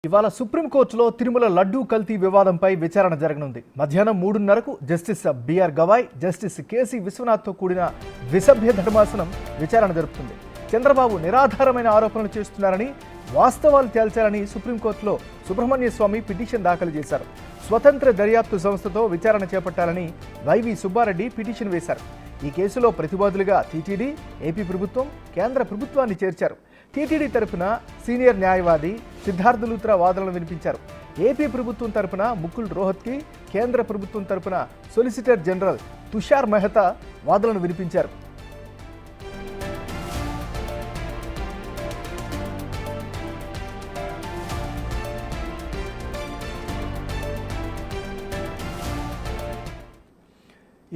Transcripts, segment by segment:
ఇవాళ సుప్రీంకోర్టులో తిరుమల లడ్డూ కల్తీ వివాదంపై విచారణ జరగనుంది. మధ్యాహ్నం 3:30కు justice B R Gavai, justice K C విశ్వనాథ్తో కూడిన ద్విసభ్య ధర్మాసనం విచారణ జరుపుతుంది. చంద్రబాబు నిరాధారమైన ఆరోపణలు చేస్తున్నారని, వాస్తవాలు తేల్చాలని సుప్రీంకోర్టులో సుబ్రహ్మణ్య స్వామి పిటిషన్ దాఖలు చేశారు. స్వతంత్ర దర్యాప్తు సంస్థతో విచారణ చేపట్టాలని వైవి సుబ్బారెడ్డి పిటిషన్ వేశారు. ఈ కేసులో ప్రతివాదులుగా టీటీడీ, ఏపీ ప్రభుత్వం, కేంద్ర ప్రభుత్వాన్ని చేర్చారు. టీటీడీ తరపున సీనియర్ న్యాయవాది సిద్ధార్థ లూత్రా వాదనలు వినిపించారు. ఏపీ ప్రభుత్వం తరపున ముకుల్ రోహత్కి, కేంద్ర ప్రభుత్వం తరపున సొలిసిటర్ జనరల్ తుషార్ మెహతా వాదనలు వినిపించారు.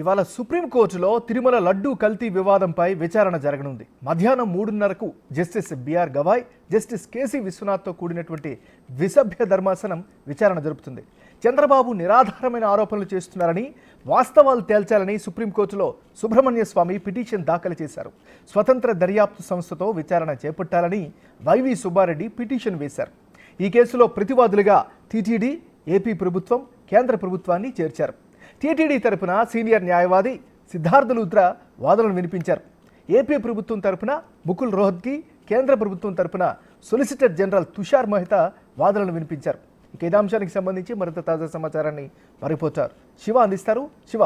ఇవాళ సుప్రీంకోర్టులో తిరుమల లడ్డూ కల్తీ వివాదంపై విచారణ జరగనుంది. మధ్యాహ్నం 3:30కు justice B R Gavai, justice K C విశ్వనాథ్తో కూడినటువంటి ద్విసభ్య ధర్మాసనం విచారణ జరుపుతుంది. చంద్రబాబు నిరాధారమైన ఆరోపణలు చేస్తున్నారని, వాస్తవాలు తేల్చాలని సుప్రీంకోర్టులో సుబ్రహ్మణ్య స్వామి పిటిషన్ దాఖలు చేశారు. స్వతంత్ర దర్యాప్తు సంస్థతో విచారణ చేపట్టాలని వైవి సుబ్బారెడ్డి పిటిషన్ వేశారు. ఈ కేసులో ప్రతివాదులుగా టీటీడీ, ఏపీ ప్రభుత్వం, కేంద్ర ప్రభుత్వాన్ని చేర్చారు. టీటీడీ తరపున సీనియర్ న్యాయవాది సిద్ధార్థ లూత్రా వాదనలు వినిపించారు. ఏపీ ప్రభుత్వం తరపున ముకుల్ రోహత్కి, కేంద్ర ప్రభుత్వం తరపున సొలిసిటర్ జనరల్ తుషార్ మెహతా వాదనలు వినిపించారు. ఇక ఇదే అంశానికి సంబంధించి మరింత తాజా సమాచారాన్ని మా రిపోర్టర్ శివ అందిస్తారు. శివ,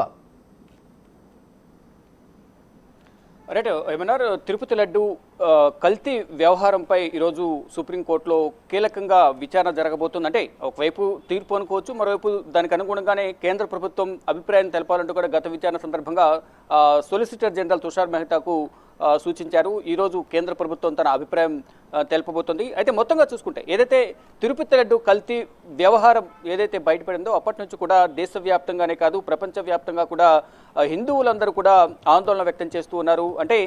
రైట్, ఏమన్నారు? తిరుపతి లడ్డు కల్తీ వ్యవహారంపై ఈరోజు సుప్రీంకోర్టులో కీలకంగా విచారణ జరగబోతుంది. అంటే ఒకవైపు తీర్పు అనుకోవచ్చు, మరోవైపు దానికి అనుగుణంగానే కేంద్ర ప్రభుత్వం అభిప్రాయం తెలపాలంటూ కూడా గత విచారణ సందర్భంగా సొలిసిటర్ జనరల్ తుషార్ మెహతాకు సూచించారు. ఈరోజు కేంద్ర ప్రభుత్వం తన అభిప్రాయం తెలపబోతుంది. అయితే మొత్తంగా చూసుకుంటే ఏదైతే తిరుపతి లడ్డు కల్తీ వ్యవహారం ఏదైతే బయటపడిందో అప్పటి నుంచి కూడా దేశవ్యాప్తంగానే కాదు, ప్రపంచవ్యాప్తంగా కూడా హిందువులందరూ కూడా ఆందోళన వ్యక్తం చేస్తూ ఉన్నారు. అంటే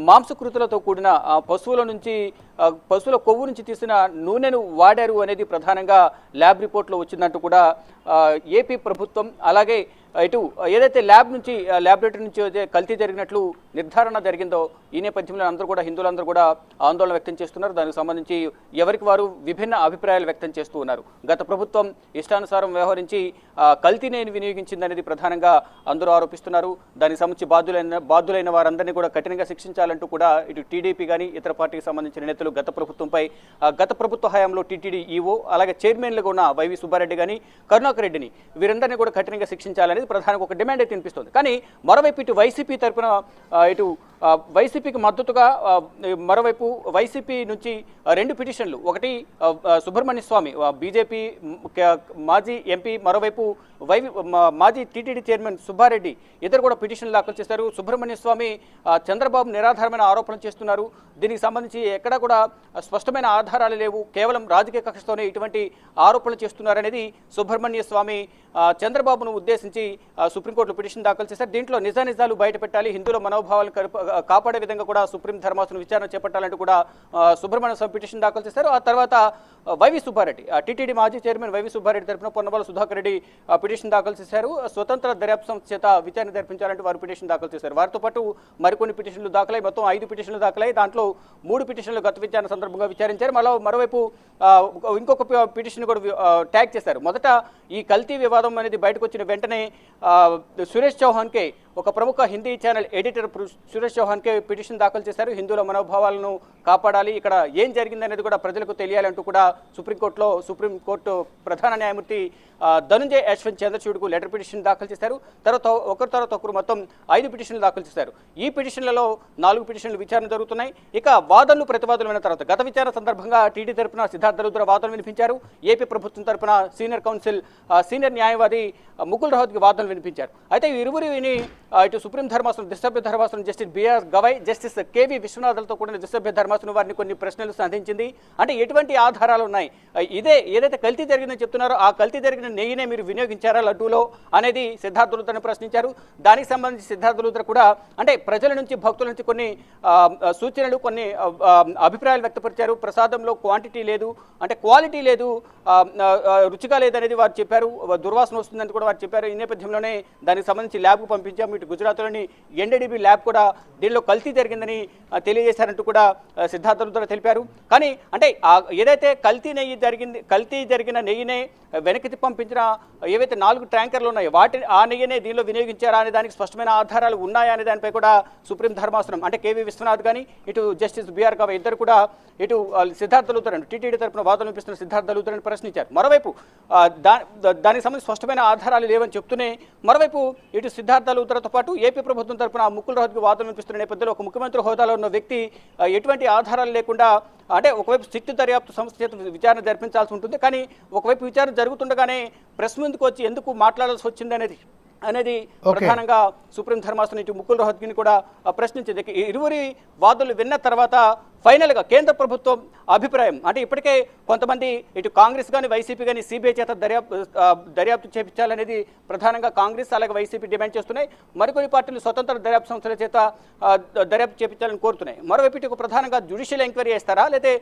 మాంసకృతులతో కూడిన పశువుల కొవ్వు నుంచి తీసిన నూనెను వాడారు అనేది ప్రధానంగా ల్యాబ్ రిపోర్ట్లో వచ్చిందంటూ కూడా ఏపీ ప్రభుత్వం, అలాగే ఇటు ఏదైతే ల్యాబొరేటరీ నుంచి అయితే కల్తీ జరిగినట్లు నిర్ధారణ జరిగిందో ఈ నేపథ్యంలో అందరూ కూడా హిందువులందరూ కూడా ఆందోళన వ్యక్తం చేస్తున్నారు. దానికి సంబంధించి ఎవరికి వారు విభిన్న అభిప్రాయాలు వ్యక్తం చేస్తూ ఉన్నారు. గత ప్రభుత్వం ఇష్టానుసారం వ్యవహరించి కల్తీని వినియోగించిందనేది ప్రధానంగా అందరూ ఆరోపిస్తున్నారు. దానికి సంబంధించి బాధ్యులైన వారందరినీ కూడా కఠినంగా శిక్షించాలంటూ కూడా ఇటు టీడీపీ కానీ ఇతర పార్టీకి సంబంధించిన నేతలు గత ప్రభుత్వ హయాంలో టీటీడీ ఈవో, అలాగే చైర్మన్లుగా ఉన్న వైవి సుబ్బారెడ్డి కానీ కరుణాకర్ రెడ్డిని వీరందరినీ కూడా కఠినంగా శిక్షించాలని ప్రధానంగా ఒక డిమాండ్ అయితే వినిపిస్తుంది. కానీ మరోవైపు ఇటు వైసీపీ తరఫున వైసీపీకి మద్దతుగా మరోవైపు వైసీపీ నుంచి 2 పిటిషన్లు, ఒకటి సుబ్రహ్మణ్య స్వామి బీజేపీ మాజీ ఎంపీ, మరోవైపు మాజీ టీటీడీ చైర్మన్ సుబ్బారెడ్డి ఇద్దరు కూడా పిటిషన్లు దాఖలు చేశారు. సుబ్రహ్మణ్య స్వామి చంద్రబాబు నిరాధారమైన ఆరోపణలు చేస్తున్నారు, దీనికి సంబంధించి ఎక్కడా కూడా స్పష్టమైన ఆధారాలు లేవు, కేవలం రాజకీయ కక్షతోనే ఇటువంటి ఆరోపణలు చేస్తున్నారనేది సుబ్రహ్మణ్య స్వామి చంద్రబాబును ఉద్దేశించి సుప్రీంకోర్టులో పిటిషన్ దాఖలు చేశారు. దీంట్లో నిజాలు బయటపెట్టాలి, హిందువుల మనోభావాలను కాపాడే విధంగా కూడా సుప్రీం ధర్మాసనం విచారణ చేపట్టాలంటూ కూడా సుబ్రహ్మణ్య స్వామి పిటిషన్ దాఖలు చేశారు. ఆ తర్వాత వైవి సుబ్బారెడ్డి, టీటీడీ మాజీ చైర్మన్ వైవి సుబ్బారెడ్డి తరఫున పొన్నవాళ్ళ సుధాకర్ రెడ్డి పిటిషన్ దాఖలు చేశారు. స్వతంత్ర దర్యాప్తు సంస్థ చేత విచారణ జరిపించాలంటూ వారు పిటిషన్ దాఖలు చేశారు. వారితో పాటు మరికొన్ని పిటిషన్లు దాఖలై మొత్తం 5 పిటిషన్లు దాఖలై దాంట్లో 3 పిటిషన్లు గత విచారణ సందర్భంగా విచారించారు. మరోవైపు ఇంకొక పిటిషన్ కూడా ట్యాగ్ చేశారు. మొదట ఈ కల్తీ వివాదం అనేది బయటకు వచ్చిన వెంటనే సురేష్ చౌహాన్కే, ఒక ప్రముఖ Hindi channel editor Suresh Chavhanke petition దాఖలు చేశారు. హిందువుల మనోభావాలను కాపాడాలి, ఇక్కడ ఏం జరిగిందనేది కూడా ప్రజలకు తెలియాలంటూ కూడా సుప్రీంకోర్టు ప్రధాన న్యాయమూర్తి ధనుంజయ్ యశ్వంత్ చంద్రచూడ్కు లెటర్ పిటిషన్ దాఖలు చేశారు. తర్వాత ఒకరు మొత్తం 5 పిటిషన్లు దాఖలు చేశారు. ఈ పిటిషన్లలో 4 పిటిషన్లు విచారణ జరుగుతున్నాయి. ఇక వాదనలు ప్రతివాదులు అయిన తర్వాత గత విచారణ సందర్భంగా టీడీ తరపున సిద్ధార్థ లూత్రా వాదనలు వినిపించారు. ఏపీ ప్రభుత్వం తరపున సీనియర్ న్యాయవాది ముకుల్ రోహత్కి వాదనలు వినిపించారు. అయితే ఇరువురిని ఇటు సుప్రీం ధర్మాసనం ద్విసభ్య ధర్మాసనం justice B R Gavai, justice K V విశ్వనాథ్లతో కూడిన ద్విసభ్య ధర్మాసనం వారిని కొన్ని ప్రశ్నలు సంధించింది. అంటే ఎటువంటి ఆధారాలు ఉన్నాయి, ఏదైతే కల్తీ జరిగిందని చెప్తున్నారో ఆ కల్తీ జరిగిన నెయ్యినే మీరు వినియోగించారా లడ్డూలో అనేది సిద్ధార్థ లూత్రాను ప్రశ్నించారు. దానికి సంబంధించి సిద్ధార్థ లూత్రా కూడా అంటే ప్రజల నుంచి, భక్తుల నుంచి కొన్ని సూచనలు, కొన్ని అభిప్రాయాలు వ్యక్తపరిచారు. ప్రసాదంలో క్వాంటిటీ లేదు, అంటే క్వాలిటీ లేదు, రుచిగా లేదనేది వారు చెప్పారు, దుర్వాసన వస్తుందని కూడా వారు చెప్పారు. ఈ నేపథ్యంలోనే దానికి సంబంధించి ల్యాబ్కు పంపించాము. ఇటు గుజరాత్లోని ఎన్డీడీబీ ల్యాబ్ కూడా దీనిలో కల్తీ జరిగిందని తెలియజేశారంటూ కూడా సిద్ధార్థ లూథ్రా తెలిపారు. కానీ అంటే ఏదైతే కల్తీ జరిగిన నెయ్యినే వెనక్కి పంపించిన ఏవైతే 4 ట్యాంకర్లు ఉన్నాయో ఆ నెయ్యినే దీనిలో వినియోగించారా అనే దానికి స్పష్టమైన ఆధారాలు ఉన్నాయా అనే దానిపై కూడా సుప్రీం ధర్మాసనం అంటే కేవీ విశ్వనాథ్ కానీ ఇటు జస్టిస్ బిఆర్ గవాయ్ ఇద్దరు కూడా ఇటు సిద్ధార్థ లూథ్రాను టీటీడీ తరపున వాదనలు వినిపిస్తున్న సిద్ధార్థ లూథ్రాను ప్రశ్నించారు. మరోవైపు దానికి సంబంధించి స్పష్టమైన ఆధారాలు లేవని చెప్తూనే మరోవైపు ఇటు సిద్ధార్థ లూథ్రాతో పాటు ఏపీ ప్రభుత్వం తరపున ముకుల్ రోహత్గి వాదనలు వినిపిస్తున్న నేపథ్యంలో ఒక ముఖ్యమంత్రి హోదాలో ఉన్న వ్యక్తి ఎటువంటి ఆధారాలు లేకుండా అంటే ఒకవైపు సిట్ దర్యాప్తు సంస్థ చేత విచారణ జరిపించాల్సి ఉంటుంది. కానీ ఒకవైపు విచారణ జరుగుతుండగానే ప్రెస్ ముందుకు వచ్చి ఎందుకు మాట్లాడాల్సి వచ్చింది అనేది ప్రధానంగా సుప్రీం ధర్మాసనం ఇటు ముకుల్ రోహత్గిని కూడా ప్రశ్నించింది. ఇరువురి వాదనలు విన్న తర్వాత ఫైనల్గా కేంద్ర ప్రభుత్వం అభిప్రాయం అంటే ఇప్పటికే కొంతమంది ఇటు కాంగ్రెస్ కానీ వైసీపీ కానీ సిబిఐ చేత దర్యాప్తు చేపించాలనేది ప్రధానంగా కాంగ్రెస్ అలాగే వైసీపీ డిమాండ్ చేస్తున్నాయి. మరికొన్ని పార్టీలు స్వతంత్ర దర్యాప్తు సంస్థల చేత దర్యాప్తు చేపించాలని కోరుతున్నాయి. మరోవైపు ఇటు ప్రధానంగా జ్యుడిషియల్ ఎంక్వైరీ చేస్తారా లేదా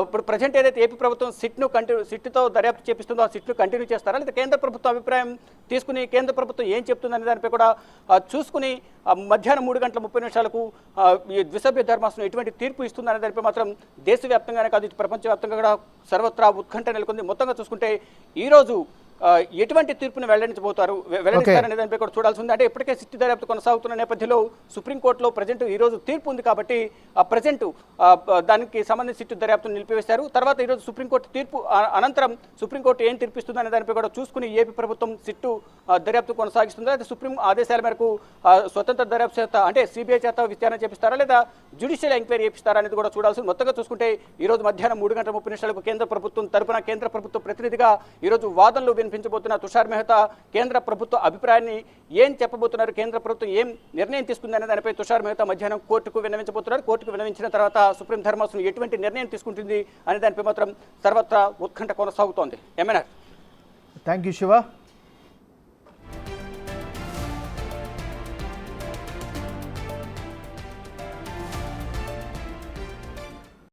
ఇప్పుడు ప్రజెంట్ ఏదైతే ఏపీ ప్రభుత్వం సిట్తో దర్యాప్తు చేపిస్తుందో ఆ సిట్ను కంటిన్యూ చేస్తారా లేదా కేంద్ర ప్రభుత్వం అభిప్రాయం తీసుకుని కేంద్ర ప్రభుత్వం ఏం చెప్తుందనే దానిపై కూడా చూసుకుని మధ్యాహ్నం 3:30 ఈ ద్విసభ్య ధర్మాసనం ఎటువంటి తీర్పు ఇస్తుందనే దానిపై మాత్రం దేశవ్యాప్తంగానే కాదు ప్రపంచవ్యాప్తంగా కూడా సర్వత్రా ఉత్కంఠ నెలకొంది. మొత్తంగా చూసుకుంటే ఈరోజు ఎటువంటి తీర్పును వెల్లడిస్తారనే దానిపై కూడా చూడాల్సి ఉంది. అంటే ఇప్పటికే సిట్ దర్యాప్తు కొనసాగుతున్న నేపథ్యంలో సుప్రీంకోర్టులో ప్రజెంట్ ఈ రోజు తీర్పు ఉంది కాబట్టి ప్రజెంట్ దానికి సంబంధించి సిట్ దర్యాప్తును నిలిపివేశారు. తర్వాత ఈరోజు సుప్రీంకోర్టు తీర్పు అనంతరం సుప్రీంకోర్టు ఏం తీర్పిస్తుందనే దానిపై కూడా చూసుకుని ఏపీ ప్రభుత్వం సిట్టు దర్యాప్తు కొనసాగిస్తుందా లేదా సుప్రీం ఆదేశాల మేరకు స్వతంత్ర దర్యాప్తు చేత అంటే సిబిఐ చేత విచారణ చేపిస్తారా లేదా జ్యుడిషియల్ ఎంక్వైరీ చేపిస్తారా అనేది కూడా చూడాల్సింది. మొత్తంగా చూసుకుంటే ఈ రోజు మధ్యాహ్నం 3:30 కేంద్ర ప్రభుత్వం తరపున కేంద్ర ప్రభుత్వ ప్రతినిధిగా ఈరోజు వాదనలు వినిపించబోతున్న తుషార్ మెహతా కేంద్ర ప్రభుత్వ అభిప్రాయాన్ని ఏం చెప్పబోతున్నారు, కేంద్ర ప్రభుత్వం ఏం నిర్ణయం తీసుకుందనే దానిపై తుషార్ మెహతా మధ్యాహ్నం కోర్టుకు విన్నవించబోతున్నారు. కోర్టుకు విన్నవించిన తర్వాత సుప్రీం ధర్మాసనం ఎటువంటి నిర్ణయం తీసుకుంటుంది అనే దానిపై మాత్రం సర్వత్రా ఉత్కంఠ కొనసాగుతోంది. Thank you Shiva.